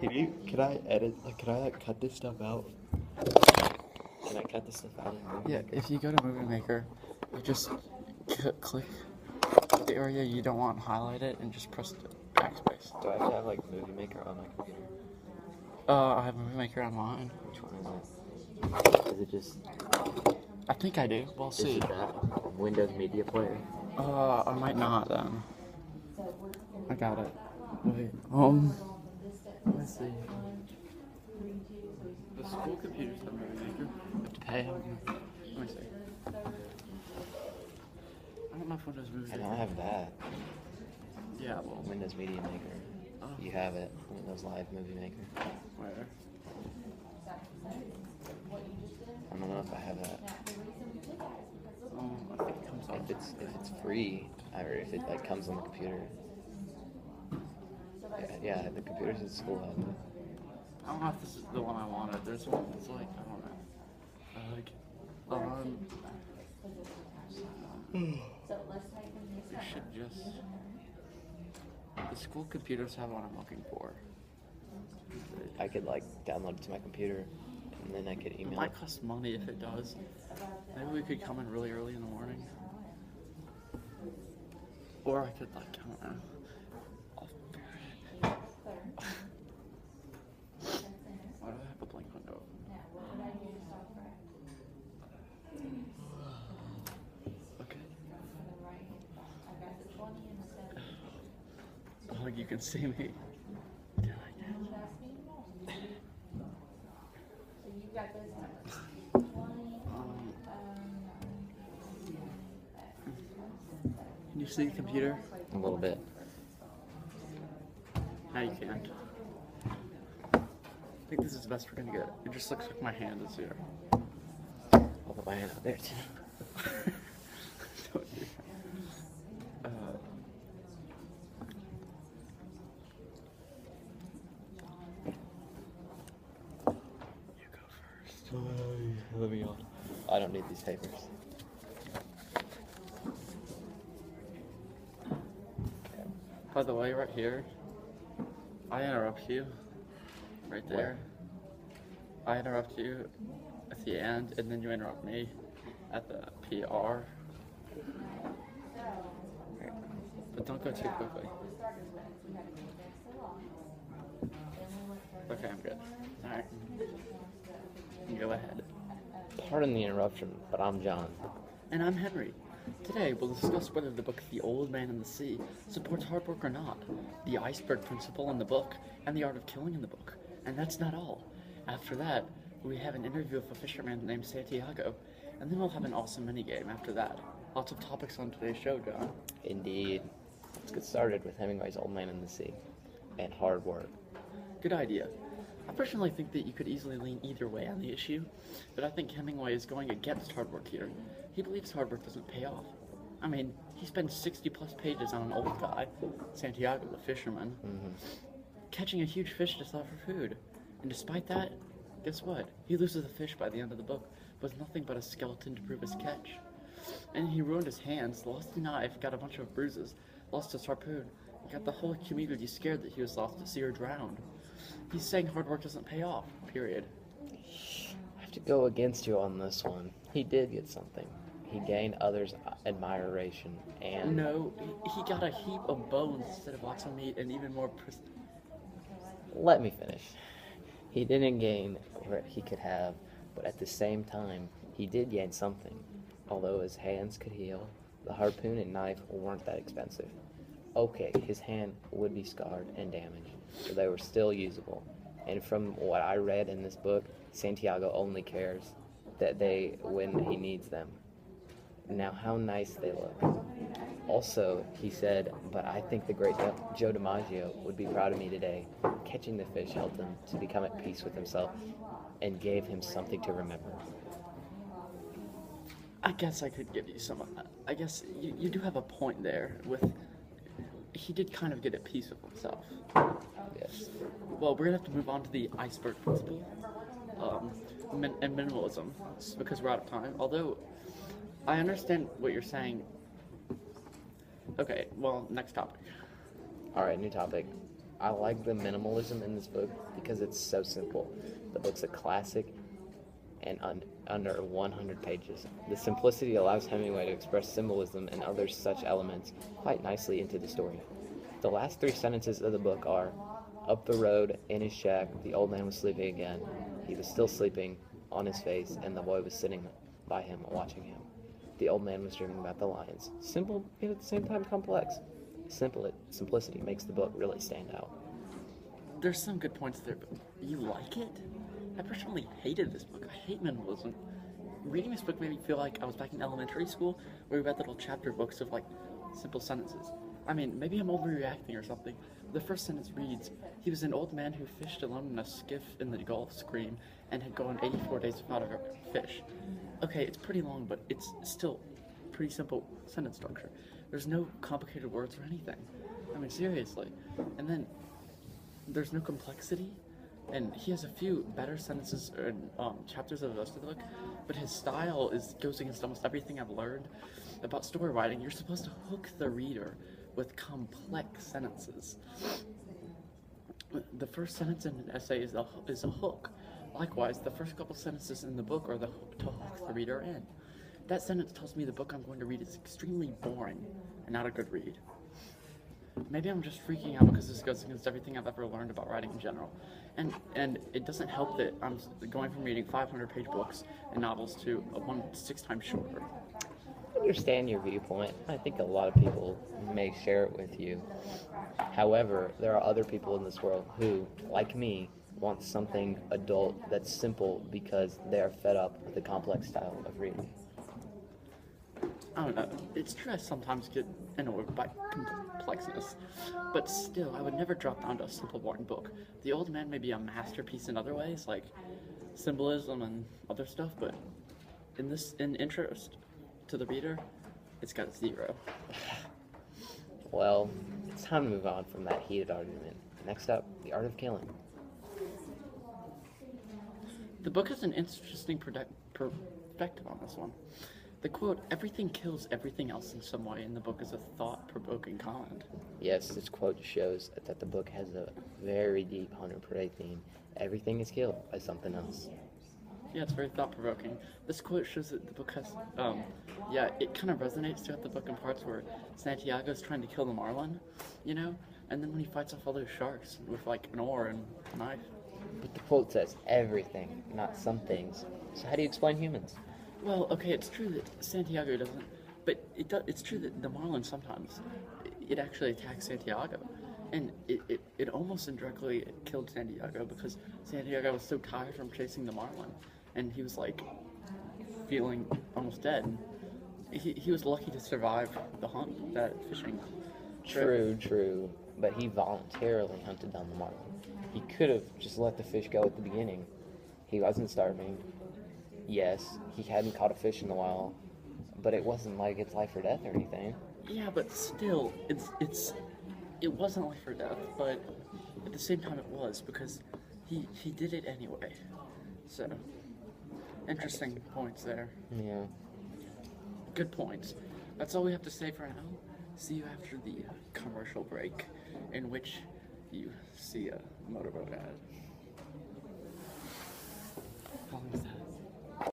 Can I edit, can I cut this stuff out? Can I cut this stuff out in Movie Maker? If you go to Movie Maker, you just click the area you don't want highlighted and just press the backspace. Do I have to have, like, Movie Maker on my computer? I have Movie Maker on mine. Which one is it? Is it just... I think I do. We'll see. Is it that Windows Media Player? I might not then. I got it. Wait, let's see. The school computers have Movie Maker. You have to pay them. Let me see. I don't know if Windows Movie I Maker. don't have that. Yeah, well. Windows Media Maker. Oh. You have it. Windows Live Movie Maker. Where? I don't know if I have that. I think it comes on. If it's free, or if it like comes on the computer. Yeah, the computers at school have it. I don't know if this is the one I wanted. There's one that's like, I don't know. You should just... The school computers have what I'm looking for. I could like download it to my computer, and then I could It email might it. cost money if it does. Maybe we could come in really early in the morning. Or I could like, I don't know. Why do I have a blank window? Okay. Like you can see me. Can you see the computer? A little bit. No, you can't. I think this is the best we're gonna get. It just looks like my hand is here. I'll put my hand out there too. Don't do that. You go first. Let me on. I don't need these papers. By the way, right here, I interrupt you. Right there. I interrupt you at the end, and then you interrupt me at the PR. But don't go too quickly. Okay, I'm good. Alright. Go ahead. Pardon the interruption, but I'm John. And I'm Henry. Today, we'll discuss whether the book The Old Man and the Sea supports hard work or not, the iceberg principle in the book, and the art of killing in the book. And that's not all. After that, we have an interview with a fisherman named Santiago, and then we'll have an awesome minigame after that. Lots of topics on today's show, John. Indeed. Let's get started with Hemingway's Old Man and the Sea and hard work. Good idea. I personally think that you could easily lean either way on the issue, but I think Hemingway is going against hard work here. He believes hard work doesn't pay off. I mean, he spends 60-plus pages on an old guy, Santiago the fisherman, catching a huge fish to sell for food. And despite that, guess what? He loses the fish by the end of the book, with nothing but a skeleton to prove his catch. And he ruined his hands, lost a knife, got a bunch of bruises, lost his harpoon, and got the whole community scared that he was lost to sea or drowned. He's saying hard work doesn't pay off, period. I have to go against you on this one. He did get something. He gained others' admiration and... No, he got a heap of bones instead of lots of meat and even more... Let me finish. He didn't gain what he could have, but at the same time, he did gain something. Although his hands could heal, the harpoon and knife weren't that expensive. Okay, his hand would be scarred and damaged, but they were still usable. And from what I read in this book, Santiago only cares that they when he needs them. Now, how nice they look. Also, he said, but I think the great Joe DiMaggio would be proud of me today. Catching the fish helped him to become at peace with himself and gave him something to remember. I guess I could give you some... I guess you do have a point there with... He did kind of get at peace with himself. Yes. Well, we're going to have to move on to the iceberg principle and minimalism, because we're out of time. Although, I understand what you're saying. Okay, well, next topic. All right, new topic. I like the minimalism in this book because it's so simple. The book's a classic and under 100 pages. The simplicity allows Hemingway to express symbolism and other such elements quite nicely into the story. The last three sentences of the book are, up the road, in his shack, the old man was sleeping again. He was still sleeping, on his face, and the boy was sitting by him, watching him. The old man was dreaming about the lions. Simple, and at the same time complex. Simplicity makes the book really stand out. There's some good points there, but you like it? I personally hated this book. I hate minimalism. Reading this book made me feel like I was back in elementary school where we read little chapter books of like simple sentences. I mean, maybe I'm overreacting or something. The first sentence reads, he was an old man who fished alone in a skiff in the Gulf Stream and had gone 84 days without a fish. Okay, it's pretty long, but it's still pretty simple sentence structure. There's no complicated words or anything. I mean, seriously. And then there's no complexity, and he has a few better sentences and chapters of the rest of the book, but his style goes against almost everything I've learned about story writing. You're supposed to hook the reader with complex sentences. The first sentence in an essay is a hook. Likewise, the first couple sentences in the book are to hook the reader in. That sentence tells me the book I'm going to read is extremely boring and not a good read. Maybe I'm just freaking out because this goes against everything I've ever learned about writing in general. And it doesn't help that I'm going from reading 500-page books and novels to one 6 times shorter. I understand your viewpoint. I think a lot of people may share it with you. However, there are other people in this world who, like me, want something adult that's simple because they are fed up with the complex style of reading. I don't know. It's true I sometimes get annoyed by complexness, but still, I would never drop down to a simple, boring book. The Old Man may be a masterpiece in other ways, like symbolism and other stuff, but in interest to the reader, it's got a 0. Well, it's time to move on from that heated argument. Next up, The Art of Killing. The book has an interesting perspective on this one. The quote, everything kills everything else in some way in the book is a thought-provoking comment. Yes, this quote shows that the book has a very deep Hunter Prey theme. Everything is killed by something else. Yeah, it's very thought-provoking. This quote shows that the book has, it kind of resonates throughout the book in parts where Santiago's trying to kill the marlin, you know? And then when he fights off all those sharks with, like, an oar and a knife. But the quote says everything, not some things. So how do you explain humans? Well, okay, it's true that Santiago doesn't, but it's true that the marlin sometimes, it actually attacks Santiago. And it almost indirectly killed Santiago because Santiago was so tired from chasing the marlin. And he was, like, feeling almost dead. He was lucky to survive the hunt, that fishing trip. True, but he voluntarily hunted down the marlin. He could have just let the fish go at the beginning. He wasn't starving. Yes, he hadn't caught a fish in a while, but it wasn't like it's life or death or anything. Yeah, but still, it wasn't life or death, but at the same time it was, because he did it anyway. So, interesting points there. Yeah. Good points. That's all we have to say for now. See you after the commercial break, in which you see a motorboat ad. How long is that?